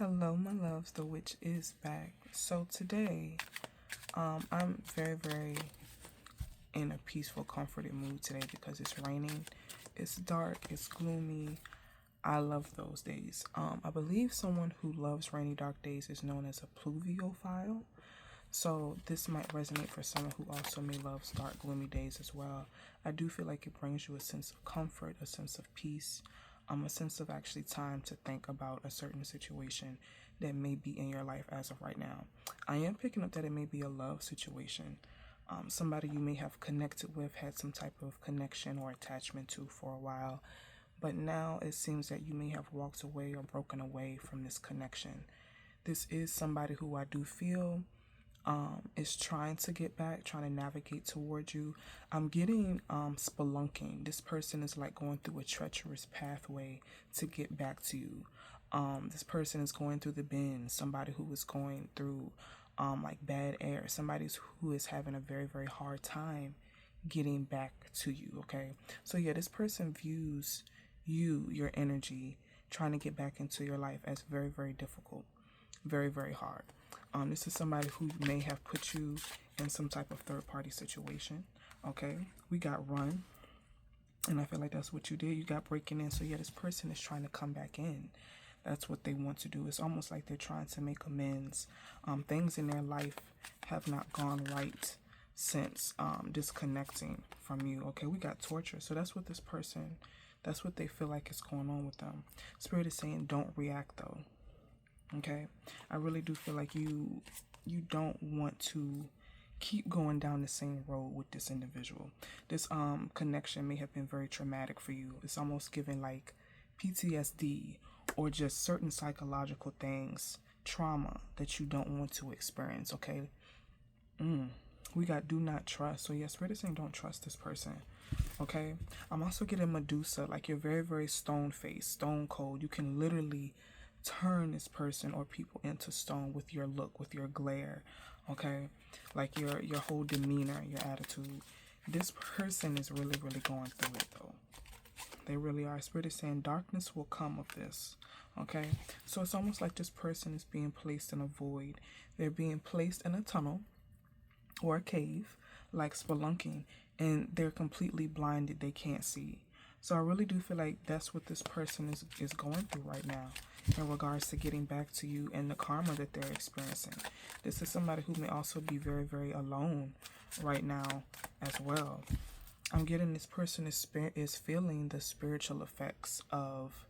Hello, my loves. The witch is back. So today, I'm very in a peaceful, comforted mood today because it's raining, it's dark, it's gloomy. I love those days. I believe someone who loves rainy, dark days is known as a pluviophile. So this might resonate for someone who also may love dark, gloomy days as well. I do feel like it brings you a sense of comfort, a sense of peace, a sense of actually time to think about a certain situation that may be in your life as of right now. I am picking up that it may be a love situation. Somebody you may have connected with, had some type of connection or attachment to for a while, but now it seems that you may have walked away or broken away from this connection. This is somebody who I do feel is trying to get back, trying to navigate towards you. I'm getting spelunking. This person is like going through a treacherous pathway to get back to you. This person is going through the bend. Somebody who is going through like bad air. Somebody who is having a very hard time getting back to you. Okay, so yeah, this person views you, your energy, trying to get back into your life as very difficult, very hard. This is somebody who may have put you in some type of third-party situation. Okay, we got run, and I feel like that's what you did. You got breaking in. So yeah, this person is trying to come back in. That's what they want to do. It's almost like they're trying to make amends. Things in their life have not gone right since disconnecting from you. Okay, we got torture. So that's what this person, that's what they feel like is going on with them. Spirit is saying don't react though. Okay, I really do feel like you don't want to keep going down the same road with this individual. This connection may have been very traumatic for you. It's almost giving like PTSD or just certain psychological things, trauma that you don't want to experience. Okay, we got do not trust. So yes, Spirit is saying don't trust this person. Okay, I'm also getting Medusa, like you're very stone faced, stone cold. You can literally turn this person or people into stone with your look, with your glare. Okay, like your whole demeanor, your attitude. This person is really going through it though. They really are. Spirit is saying darkness will come of this. Okay, so it's almost like this person is being placed in a void. They're being placed in a tunnel or a cave, like spelunking, and they're completely blinded. They can't see. So I really do feel like that's what this person is going through right now in regards to getting back to you and the karma that they're experiencing. This is somebody who may also be very alone right now as well. I'm getting this person is feeling the spiritual effects of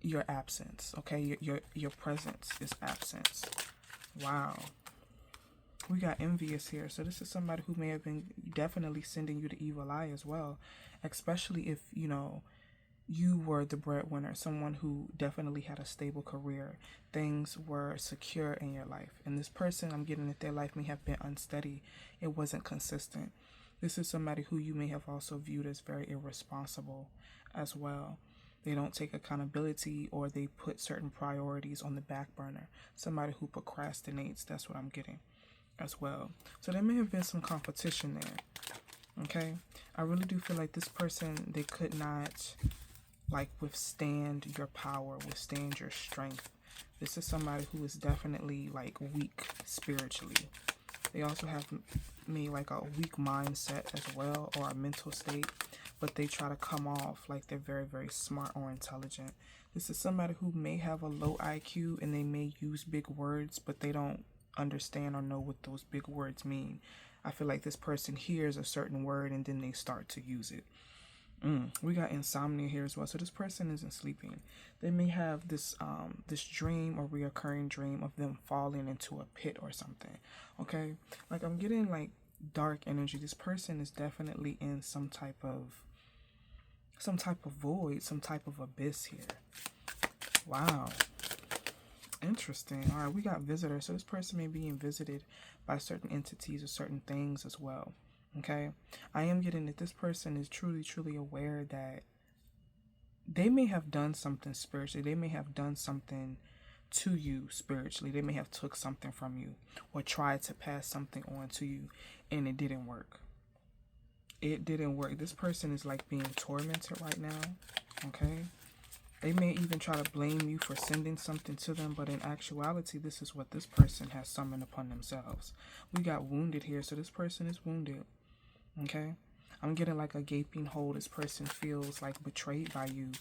your absence. Okay, your presence is absence. Wow. We got envious here. So this is somebody who may have been definitely sending you the evil eye as well, especially if, you know, you were the breadwinner, someone who definitely had a stable career. Things were secure in your life. And this person, I'm getting that their life may have been unsteady. It wasn't consistent. This is somebody who you may have also viewed as very irresponsible as well. They don't take accountability, or they put certain priorities on the back burner. Somebody who procrastinates, that's what I'm getting as well. So there may have been some competition there. Okay, I really do feel like this person, they could not like withstand your power, withstand your strength. This is somebody who is definitely like weak spiritually. They also have maybe like a weak mindset as well, or a mental state, but they try to come off like they're very smart or intelligent. This is somebody who may have a low IQ and they may use big words, but they don't understand or know what those big words mean. I feel like this person hears a certain word and then they start to use it. We got insomnia here as well. So this person isn't sleeping. They may have this this dream or reoccurring dream of them falling into a pit or something. Okay, like I'm getting like dark energy. This person is definitely in some type of void, some type of abyss here. Wow. Interesting. All right, we got visitors. So this person may be being visited by certain entities or certain things as well. Okay, I am getting that this person is truly aware that they may have done something spiritually. They may have done something to you spiritually. They may have took something from you or tried to pass something on to you, and it didn't work. It didn't work. This person is like being tormented right now. Okay, They may even try to blame you for sending something to them, but in actuality, this is what this person has summoned upon themselves. We got wounded here, so this person is wounded. Okay? I'm getting like a gaping hole. This person feels like betrayed by you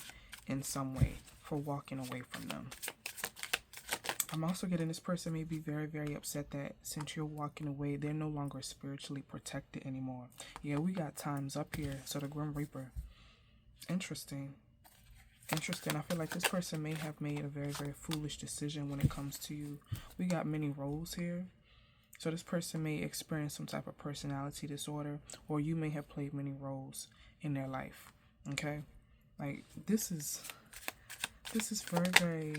in some way for walking away from them. I'm also getting this person may be very, very upset that since you're walking away, they're no longer spiritually protected anymore. Yeah, we got times up here. So the Grim Reaper. Interesting. Interesting. I feel like this person may have made a very, very foolish decision when it comes to you. We got many roles here. So this person may experience some type of personality disorder, or you may have played many roles in their life. Okay? Like, this is very, very,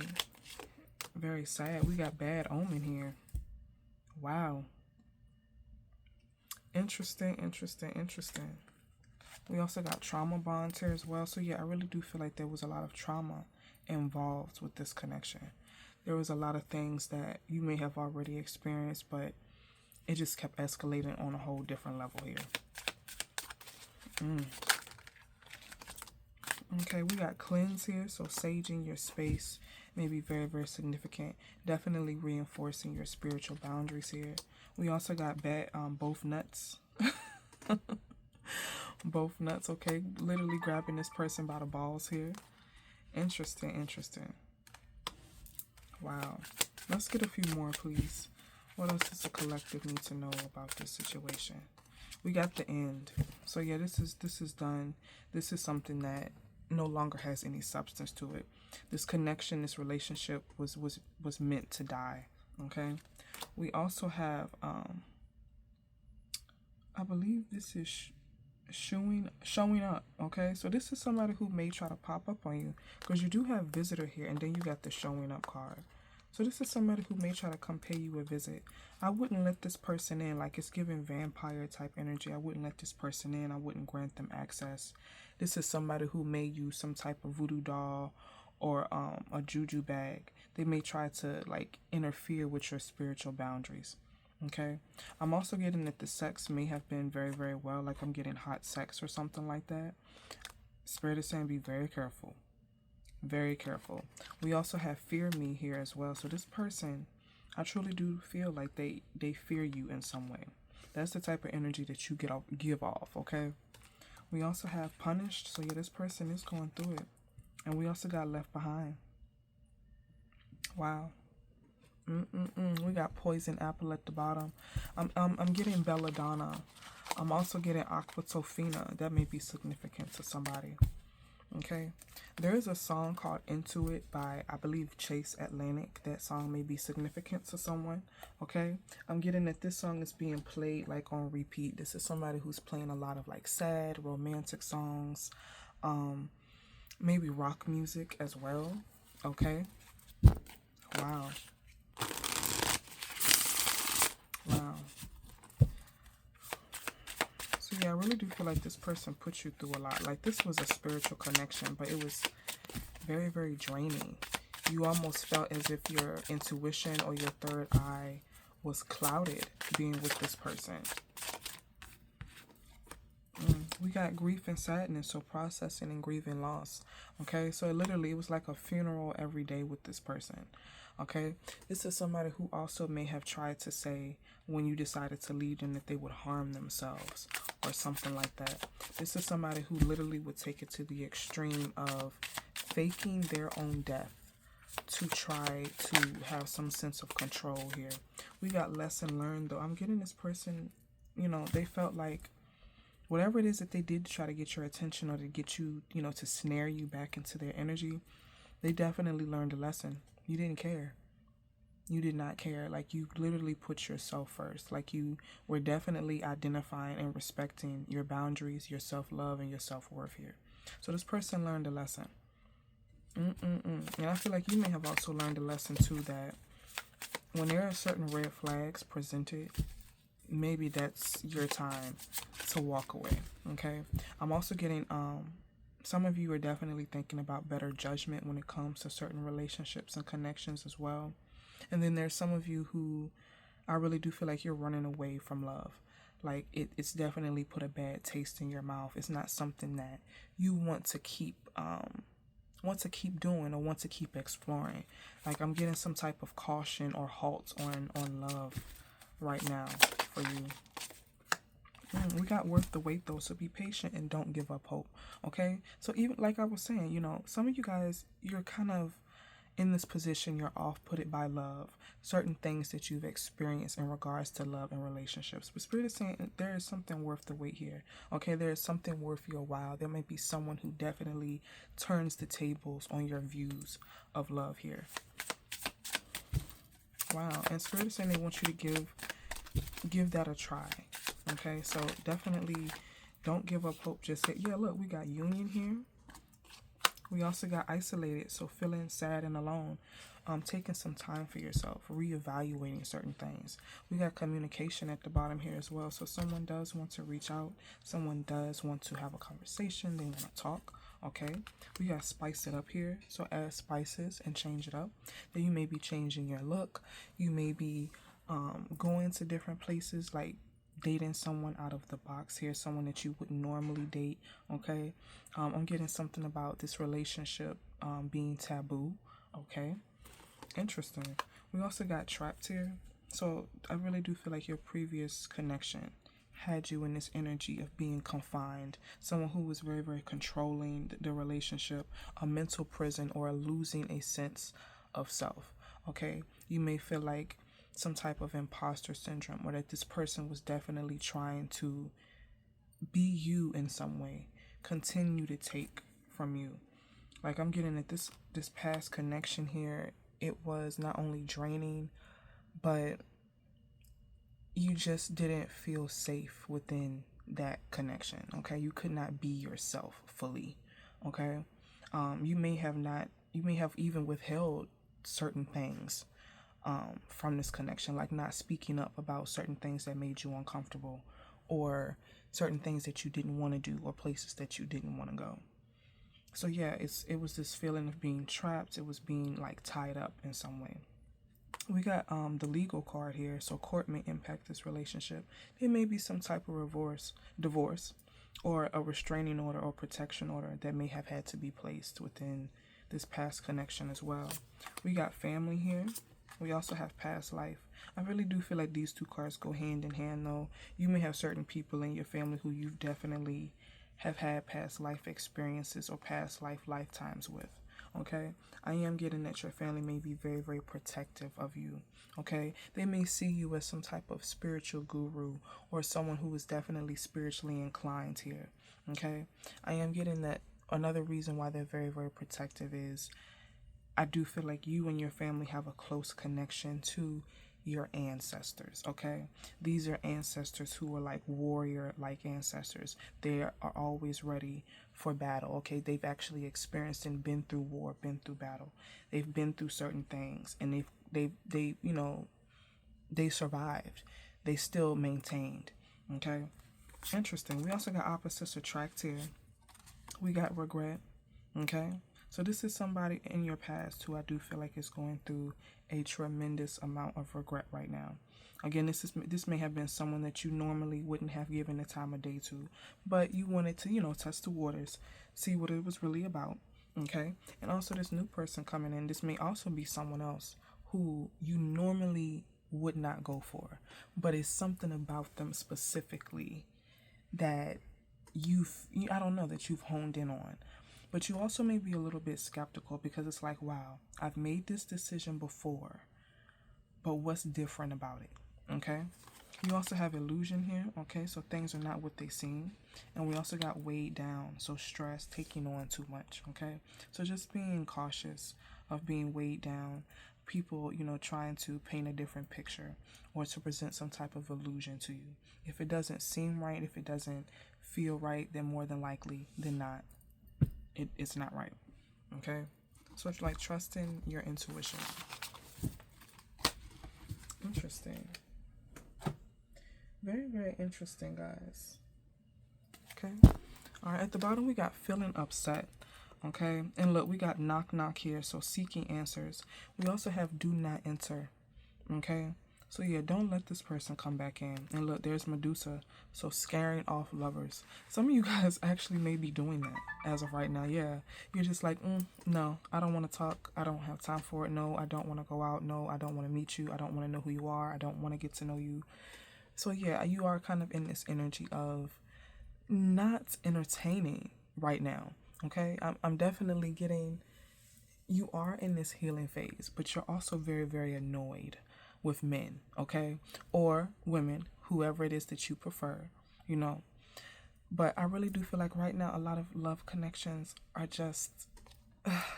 very sad. We got bad omen here. Wow. Interesting, interesting, interesting. We also got trauma bonds here as well. So yeah, I really do feel like there was a lot of trauma involved with this connection. There was a lot of things that you may have already experienced, but it just kept escalating on a whole different level here. Okay, we got cleanse here. So saging your space may be very, very significant. Definitely reinforcing your spiritual boundaries here. We also got both nuts. Both nuts, okay? Literally grabbing this person by the balls here. Interesting, interesting. Wow. Let's get a few more, please. What else does the collective need to know about this situation? We got the end. So yeah, this is done. This is something that no longer has any substance to it. This connection, this relationship was meant to die. Okay. We also have I believe this is showing up. Okay, so this is somebody who may try to pop up on you, because you do have visitor here, and then you got the showing up card. So this is somebody who may try to come pay you a visit. I wouldn't let this person in. Like, it's giving vampire type energy. I wouldn't let this person in. I wouldn't grant them access. This is somebody who may use some type of voodoo doll or a juju bag. They may try to like interfere with your spiritual boundaries. Okay, I'm also getting that the sex may have been very, very well. Like, I'm getting hot sex or something like that. Spirit is saying be very careful. Very careful. We also have fear me here as well. So this person, I truly do feel like they fear you in some way. That's the type of energy that you give off, okay? We also have punished. So yeah, this person is going through it. And we also got left behind. Wow. We got poison apple at the bottom. I'm getting belladonna. I'm also getting aquatofina. That may be significant to somebody. Okay. There is a song called Into It by, I believe, Chase Atlantic. That song may be significant to someone. Okay. I'm getting that this song is being played like on repeat. This is somebody who's playing a lot of like sad, romantic songs. Maybe rock music as well. Okay. Wow. Wow. So yeah, I really do feel like this person put you through a lot. Like, this was a spiritual connection, but it was very, very draining. You almost felt as if your intuition or your third eye was clouded being with this person. We got grief and sadness, so processing and grieving loss. Okay, so it was like a funeral every day with this person. Okay, this is somebody who also may have tried to say when you decided to leave them that they would harm themselves or something like that. This is somebody who literally would take it to the extreme of faking their own death to try to have some sense of control here. We got lesson learned, though. I'm getting this person, you know, they felt like whatever it is that they did to try to get your attention or to get you, you know, to snare you back into their energy, they definitely learned a lesson. You didn't care. You did not care. Like, you literally put yourself first. Like, you were definitely identifying and respecting your boundaries, your self-love, and your self-worth here. So this person learned a lesson. And I feel like you may have also learned a lesson, too, that when there are certain red flags presented, maybe that's your time to walk away. Okay. I'm also getting some of you are definitely thinking about better judgment when it comes to certain relationships and connections as well. And then there's some of you who I really do feel like you're running away from love. Like, it's definitely put a bad taste in your mouth. It's not something that you want to keep want to keep doing or want to keep exploring. Like I'm getting some type of caution or halt on love right now for you. We got worth the wait though, so be patient and don't give up hope. Okay, so even like I was saying, you know, some of you guys, you're kind of in this position, you're off-putted by love, certain things that you've experienced in regards to love and relationships. But Spirit is saying there is something worth the wait here. Okay, there is something worth your while. There might be someone who definitely turns the tables on your views of love here. Wow, and Spirit is saying they want you to give that a try. Okay, so definitely don't give up hope just yet. Yeah, look, we got union here. We also got isolated, so feeling sad and alone. Taking some time for yourself, reevaluating certain things. We got communication at the bottom here as well. So someone does want to reach out. Someone does want to have a conversation. They want to talk. Okay. We got spice it up here. So add spices and change it up. Then you may be changing your look. You may be going to different places, like dating someone out of the box here, someone that you wouldn't normally date. Okay. I'm getting something about this relationship being taboo. Okay. Interesting. We also got trapped here. So I really do feel like your previous connection had you in this energy of being confined, someone who was very, very controlling the relationship, a mental prison, or losing a sense of self. Okay. You may feel like some type of imposter syndrome, or that this person was definitely trying to be you in some way, continue to take from you. Like I'm getting at this past connection here, it was not only draining, but you just didn't feel safe within that connection. Okay, you could not be yourself fully. Okay, you may have even withheld certain things from this connection, like not speaking up about certain things that made you uncomfortable, or certain things that you didn't want to do, or places that you didn't want to go. So yeah, it was this feeling of being trapped. It was being like tied up in some way. We got the legal card here. So court may impact this relationship. There may be some type of divorce, or a restraining order or protection order that may have had to be placed within this past connection as well. We got family here. We also have past life. I really do feel like these two cards go hand in hand though. You may have certain people in your family who you've definitely have had past life experiences or past lifetimes with. Okay, I am getting that your family may be very, very protective of you. Okay, they may see you as some type of spiritual guru, or someone who is definitely spiritually inclined here. Okay, I am getting that another reason why they're very, very protective is I do feel like you and your family have a close connection to your ancestors. Okay, these are ancestors who are like warrior-like ancestors. They are always ready for battle. Okay, they've actually experienced and been through war, been through battle. They've been through certain things, and they you know, they survived. They still maintained. Okay, interesting. We also got opposites attract here. We got regret. Okay, so this is somebody in your past who I do feel like is going through a tremendous amount of regret right now. Again, this may have been someone that you normally wouldn't have given the time of day to, but you wanted to, you know, test the waters, see what it was really about. Okay, and also this new person coming in, this may also be someone else who you normally would not go for, but it's something about them specifically that I don't know, that you've honed in on. But you also may be a little bit skeptical, because it's like, wow, I've made this decision before, but what's different about it? Okay. You also have illusion here. Okay, so things are not what they seem. And we also got weighed down, so stress, taking on too much. Okay, so just being cautious of being weighed down. People, you know, trying to paint a different picture or to present some type of illusion to you. If it doesn't seem right, if it doesn't feel right, then more than likely than not, it's not right. Okay, so it's like trusting your intuition. Interesting. Very, very interesting, guys. Okay, all right, at the bottom we got feeling upset. Okay, and look, we got knock knock here, so seeking answers. We also have do not enter. Okay, So yeah, don't let this person come back in. And look, there's Medusa. So scaring off lovers. Some of you guys actually may be doing that as of right now. Yeah, you're just like, no, I don't want to talk. I don't have time for it. No, I don't want to go out. No, I don't want to meet you. I don't want to know who you are. I don't want to get to know you. So yeah, you are kind of in this energy of not entertaining right now. Okay, I'm definitely getting, you are in this healing phase, but you're also very, very annoyed with men, okay? Or women, whoever it is that you prefer, you know. But I really do feel like right now a lot of love connections are just,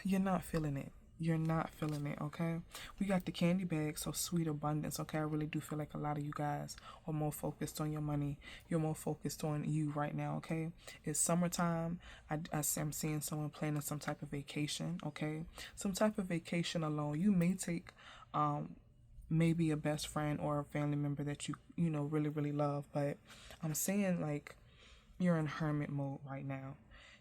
you're not feeling it. You're not feeling it, okay? We got the candy bag, so sweet abundance, okay? I really do feel like a lot of you guys are more focused on your money. You're more focused on you right now, okay? It's summertime. I'm seeing someone planning some type of vacation, okay? Some type of vacation alone. You may take maybe a best friend or a family member that you know, really, really love, but I'm saying like you're in hermit mode right now.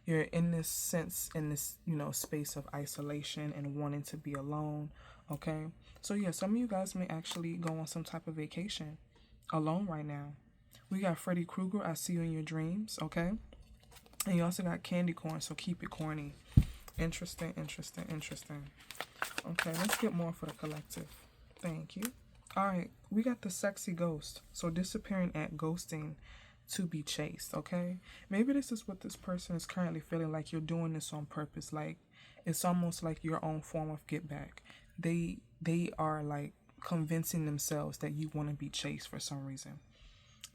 You're in this sense, in this, you know, space of isolation and wanting to be alone, okay? So yeah, some of you guys may actually go on some type of vacation alone right now. We got Freddy Krueger, I see you in your dreams, okay? And you also got candy corn, so keep it corny. Interesting, interesting, interesting. Okay, let's get more for the collective. Thank you. All right, we got the sexy ghost. So disappearing at ghosting to be chased, okay? Maybe this is what this person is currently feeling, like you're doing this on purpose. Like it's almost like your own form of get back. They are like convincing themselves that you want to be chased for some reason.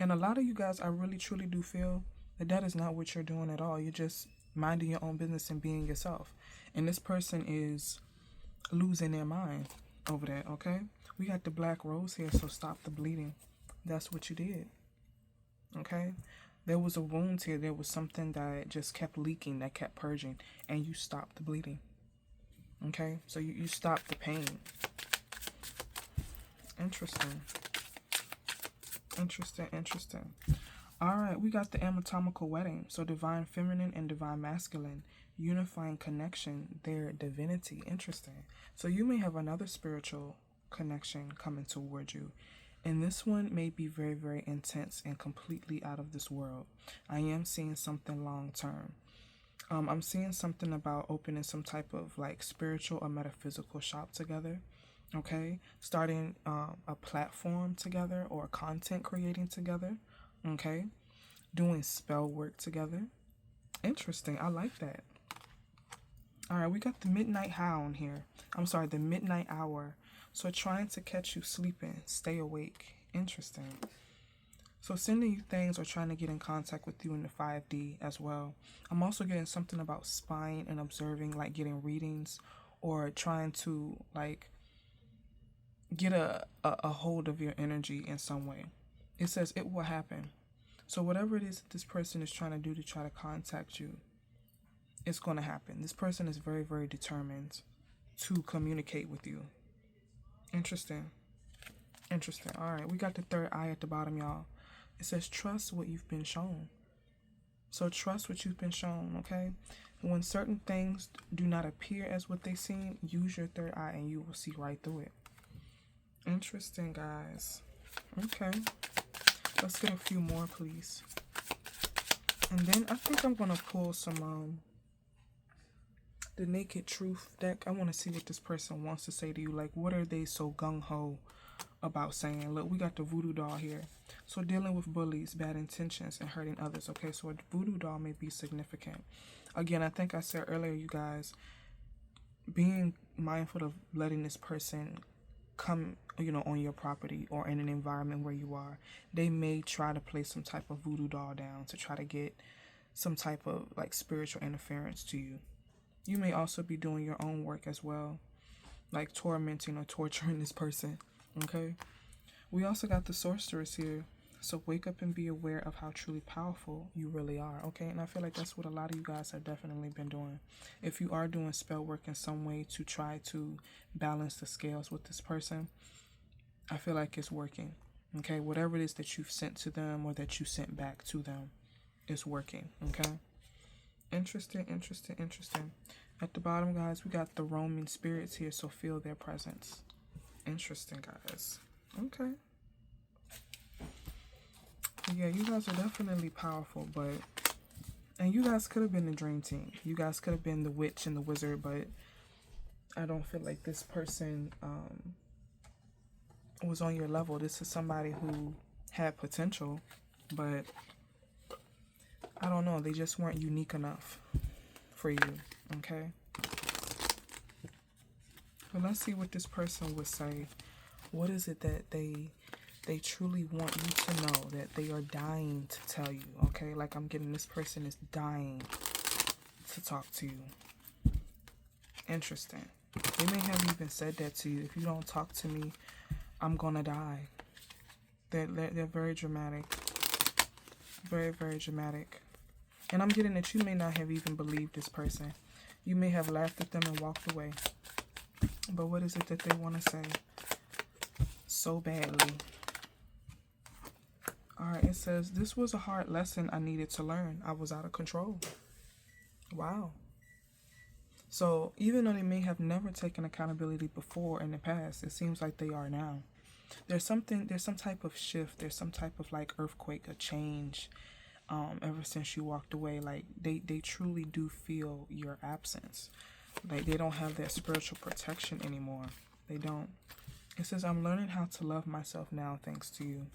And a lot of you guys, I really truly do feel that that is not what you're doing at all. You're just minding your own business and being yourself. And this person is losing their mind over that, okay? We got the black rose here, so stop the bleeding. That's what you did. Okay, there was a wound here. There was something that just kept leaking, that kept purging, and you stopped the bleeding. Okay, so you stopped the pain. Interesting. Interesting, interesting. All right, we got the anatomical wedding. So divine feminine and divine masculine, unifying connection, their divinity. Interesting. So you may have another spiritual connection coming toward you. And this one may be very, very intense and completely out of this world. I am seeing something long term. I'm seeing something about opening some type of like spiritual or metaphysical shop together. Okay, starting a platform together or content creating together. Okay, doing spell work together. Interesting. I like that. All right, we got the midnight hound here. I'm sorry, the midnight hour. So trying to catch you sleeping, stay awake. Interesting. So sending you things or trying to get in contact with you in the 5D as well. I'm also getting something about spying and observing, like getting readings or trying to like get a hold of your energy in some way. It says it will happen. So whatever it is that this person is trying to do to try to contact you, it's going to happen. This person is very, very determined to communicate with you. Interesting. Interesting. All right, we got the third eye at the bottom, y'all. It says trust what you've been shown. So trust what you've been shown, okay? And when certain things do not appear as what they seem, use your third eye and you will see right through it. Interesting, guys. Okay. Let's get a few more, please. And then I think I'm going to pull some the Naked Truth deck. I want to see what this person wants to say to you. Like, what are they so gung-ho about saying? Look, we got the voodoo doll here. So dealing with bullies, bad intentions, and hurting others. Okay, so a voodoo doll may be significant. Again, I think I said earlier, you guys, being mindful of letting this person come, you know, on your property or in an environment where you are. They may try to play some type of voodoo doll down to try to get some type of like spiritual interference to you. You may also be doing your own work as well, like tormenting or torturing this person, okay? We also got the sorceress here. So wake up and be aware of how truly powerful you really are, okay? And I feel like that's what a lot of you guys have definitely been doing. If you are doing spell work in some way to try to balance the scales with this person, I feel like it's working, okay? Whatever it is that you've sent to them or that you sent back to them is working, okay? Interesting, interesting, interesting. At the bottom, guys, we got the roaming spirits here, so feel their presence. Interesting, guys. Okay. Yeah, you guys are definitely powerful, but... And you guys could have been the dream team. You guys could have been the witch and the wizard, but I don't feel like this person was on your level. This is somebody who had potential, but I don't know. They just weren't unique enough for you, okay? But let's see what this person would say. What is it that they truly want you to know, that they are dying to tell you, okay? Like I'm getting this person is dying to talk to you. Interesting. They may have even said that to you. If you don't talk to me, I'm gonna die. They're very dramatic. Very, very dramatic. And I'm getting that you may not have even believed this person. You may have laughed at them and walked away. But what is it that they want to say so badly? Alright, it says, this was a hard lesson I needed to learn. I was out of control. Wow. So even though they may have never taken accountability before in the past, it seems like they are now. There's some type of shift. There's some type of like earthquake, a change. Ever since you walked away, like they truly do feel your absence. Like they don't have that spiritual protection anymore. They don't. It says, I'm learning how to love myself now thanks to you.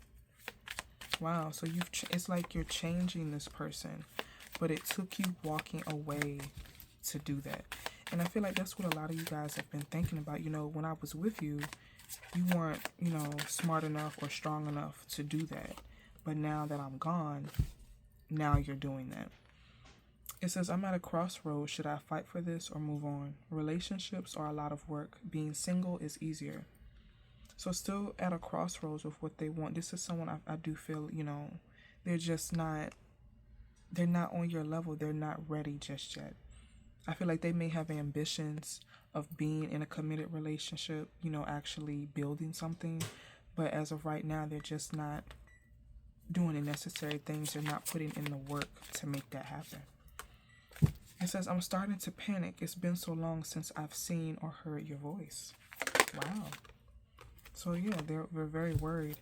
Wow, so it's like you're changing this person, but it took you walking away to do that. And I feel like that's what a lot of you guys have been thinking about. You know, when I was with you, you weren't, you know, smart enough or strong enough to do that. But now that I'm gone, now you're doing that. It says, I'm at a crossroads. Should I fight for this or move on? Relationships are a lot of work. Being single is easier. So still at a crossroads with what they want. This is someone I do feel, you know, they're not on your level. They're not ready just yet. I feel like they may have ambitions of being in a committed relationship, you know, actually building something. But as of right now, they're just not doing the necessary things. They're not putting in the work to make that happen. It says, I'm starting to panic. It's been so long since I've seen or heard your voice. Wow. So yeah, they're very worried.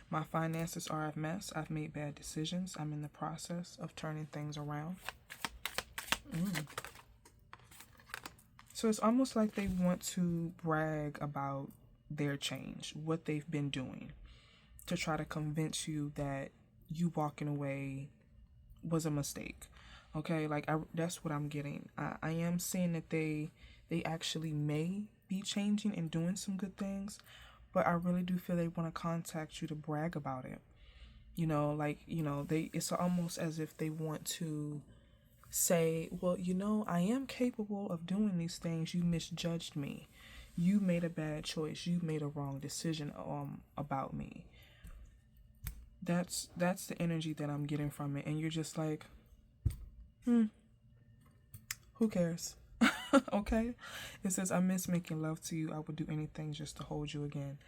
My finances are a mess. I've made bad decisions. I'm in the process of turning things around. So it's almost like they want to brag about their change, what they've been doing, to try to convince you that you walking away was a mistake. Okay, like that's what I'm getting. I am seeing that they actually may be changing and doing some good things, but I really do feel they want to contact you to brag about it. You know, like, you know, it's almost as if they want to say, well, you know, I am capable of doing these things. You misjudged me. You made a bad choice. You made a wrong decision about me. That's the energy that I'm getting from it. And you're just like, who cares? Okay. It says, I miss making love to you. I would do anything just to hold you again.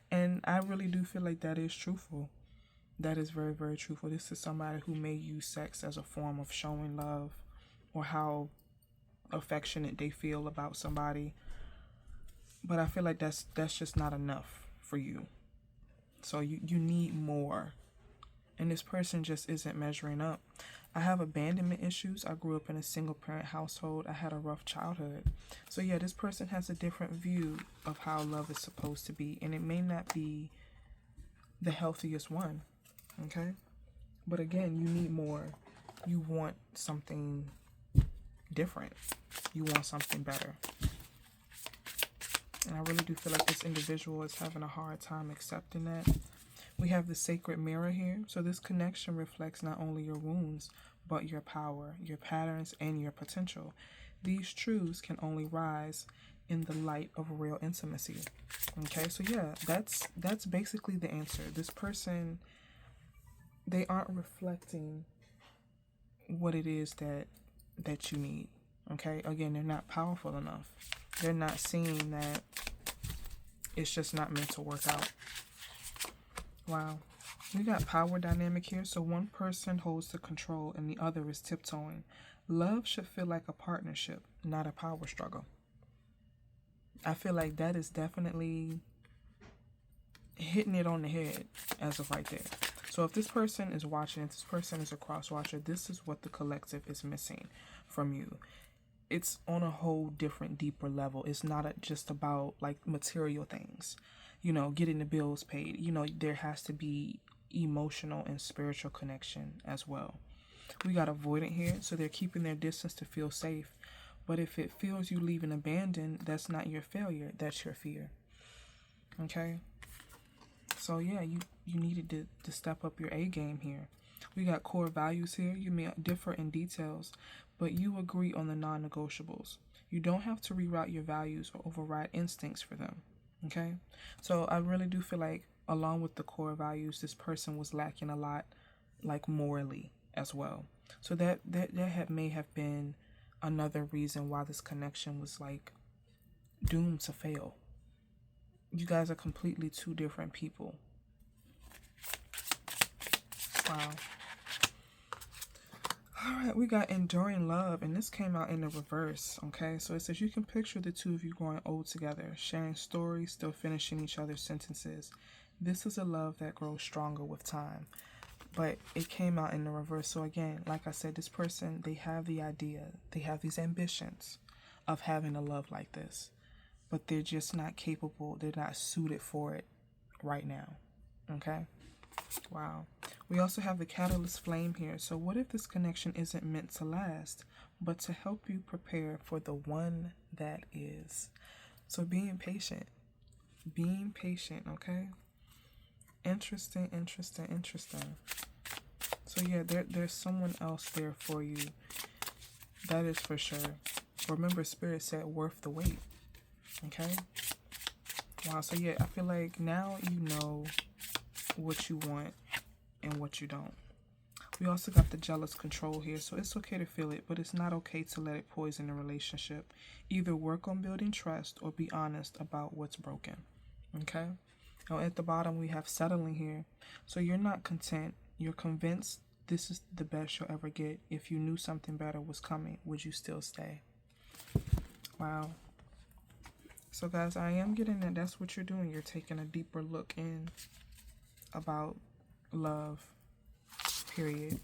And I really do feel like that is truthful. That is very, very truthful. This is somebody who may use sex as a form of showing love or how affectionate they feel about somebody. But I feel like that's just not enough for you. So you need more. And this person just isn't measuring up. I have abandonment issues. I grew up in a single parent household. I had a rough childhood. So yeah, this person has a different view of how love is supposed to be. And it may not be the healthiest one. Okay? But again, you need more. You want something different. You want something better. And I really do feel like this individual is having a hard time accepting that. We have the sacred mirror here. So this connection reflects not only your wounds, but your power, your patterns, and your potential. These truths can only rise in the light of real intimacy. Okay, so yeah, that's basically the answer. This person, they aren't reflecting what it is that you need. Okay, again, they're not powerful enough. They're not seeing that it's just not meant to work out. Wow. We got power dynamic here. So one person holds the control and the other is tiptoeing. Love should feel like a partnership, not a power struggle. I feel like that is definitely hitting it on the head as of right there. So if this person is watching, if this person is a cross watcher, this is what the collective is missing from you. It's on a whole different, deeper level. It's not just about like material things, you know, getting the bills paid. You know, there has to be emotional and spiritual connection as well. We got avoidant here, so they're keeping their distance to feel safe. But if it feels you leaving abandoned, that's not your failure, that's your fear. Okay? So yeah, you needed to step up your A game here. We got core values here. You may differ in details, but you agree on the non-negotiables. You don't have to reroute your values or override instincts for them. Okay? So I really do feel like along with the core values, this person was lacking a lot, like morally as well. So that may have been another reason why this connection was like doomed to fail. You guys are completely two different people. Wow. Alright, we got enduring love, and this came out in the reverse, okay? So it says you can picture the two of you growing old together, sharing stories, still finishing each other's sentences. This is a love that grows stronger with time. But it came out in the reverse. So again, like I said, this person, they have the idea, they have these ambitions of having a love like this, but they're just not capable, they're not suited for it right now. Okay? Wow. We also have the catalyst flame here. So what if this connection isn't meant to last, but to help you prepare for the one that is? So being patient, okay? Interesting. So yeah, there's someone else there for you. That is for sure. Remember, Spirit said worth the wait. Okay? Wow, so yeah, I feel like now you know what you want and what you don't. We also got the jealous control here. So it's okay to feel it, but it's not okay to let it poison the relationship. Either work on building trust or be honest about what's broken. Okay? Now at the bottom we have settling here. So you're not content. You're convinced this is the best you'll ever get. If you knew something better was coming, would you still stay? Wow. So guys, I am getting that that's what you're doing. You're taking a deeper look in about love, period.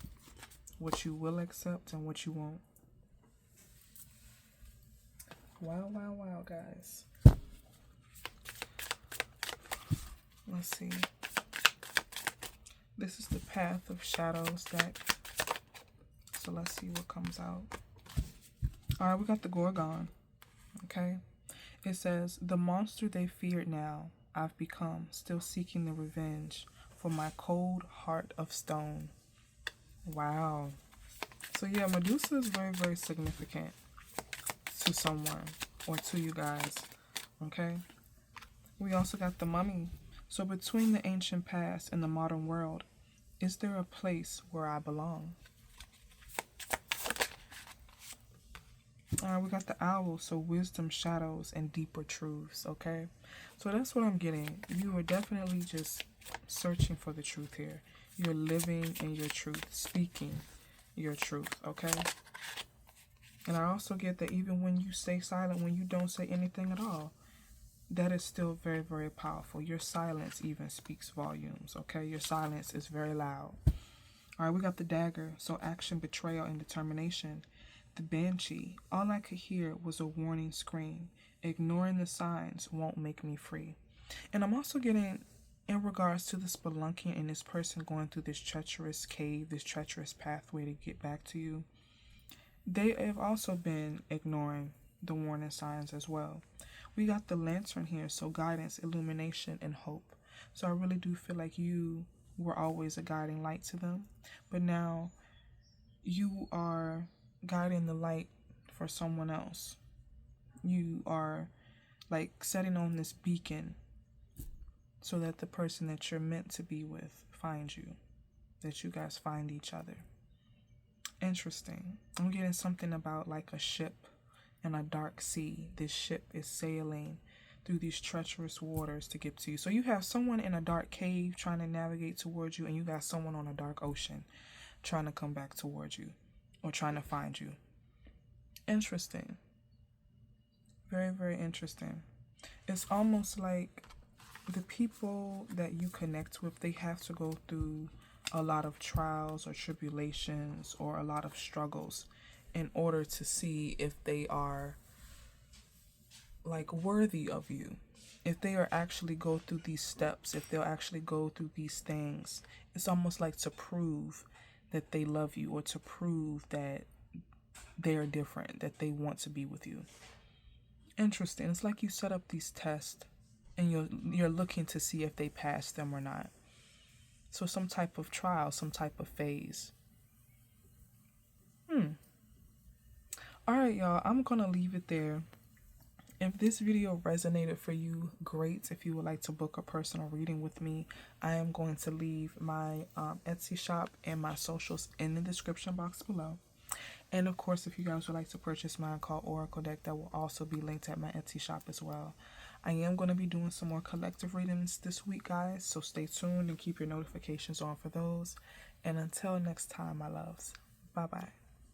What you will accept and what you won't. Wow, guys. Let's see. This is the Path of Shadows deck. So let's see what comes out. Alright, we got the Gorgon. Okay. It says, the monster they feared now, I've become, still seeking the revenge for my cold heart of stone. Wow. So yeah, Medusa is very, very significant to someone or to you guys. Okay. We also got the Mummy. So between the ancient past and the modern world, is there a place where I belong? We got the Owl. So wisdom, shadows, and deeper truths. Okay. So that's what I'm getting. You are definitely just searching for the truth here. You're living in your truth, speaking your truth. Okay. And I also get that even when you stay silent, when you don't say anything at all, that is still very, very powerful. Your silence even speaks volumes, okay? Your silence is very loud. All right, we got the Dagger. So action, betrayal, and determination. The Banshee. All I could hear was a warning scream. Ignoring the signs won't make me free. And I'm also getting, in regards to the Spelunking and this person going through this treacherous cave, this treacherous pathway to get back to you, they have also been ignoring the warning signs as well. We got the Lantern here, so guidance, illumination, and hope. So I really do feel like you were always a guiding light to them, but now you are guiding the light for someone else. You are like setting on this beacon so that the person that you're meant to be with finds you, that you guys find each other. Interesting. I'm getting something about like a ship in a dark sea. This ship is sailing through these treacherous waters to get to you. So you have someone in a dark cave trying to navigate towards you, and you got someone on a dark ocean trying to come back towards you or trying to find you. Interesting. Very, very interesting. It's almost like the people that you connect with, they have to go through a lot of trials or tribulations or a lot of struggles in order to see if they are like worthy of you. If they are actually go through these steps, if they'll actually go through these things, it's almost like to prove that they love you or to prove that they are different, that they want to be with you. Interesting. It's like you set up these tests and you're looking to see if they pass them or not. So some type of trial, some type of phase. Alright, y'all, I'm gonna leave it there. If this video resonated for you, great. If you would like to book a personal reading with me, I am going to leave my Etsy shop and my socials in the description box below. And of course, if you guys would like to purchase my Occult Oracle deck, that will also be linked at my Etsy shop as well. I am going to be doing some more collective readings this week, guys, so stay tuned and keep your notifications on for those. And until next time, my loves, bye-bye.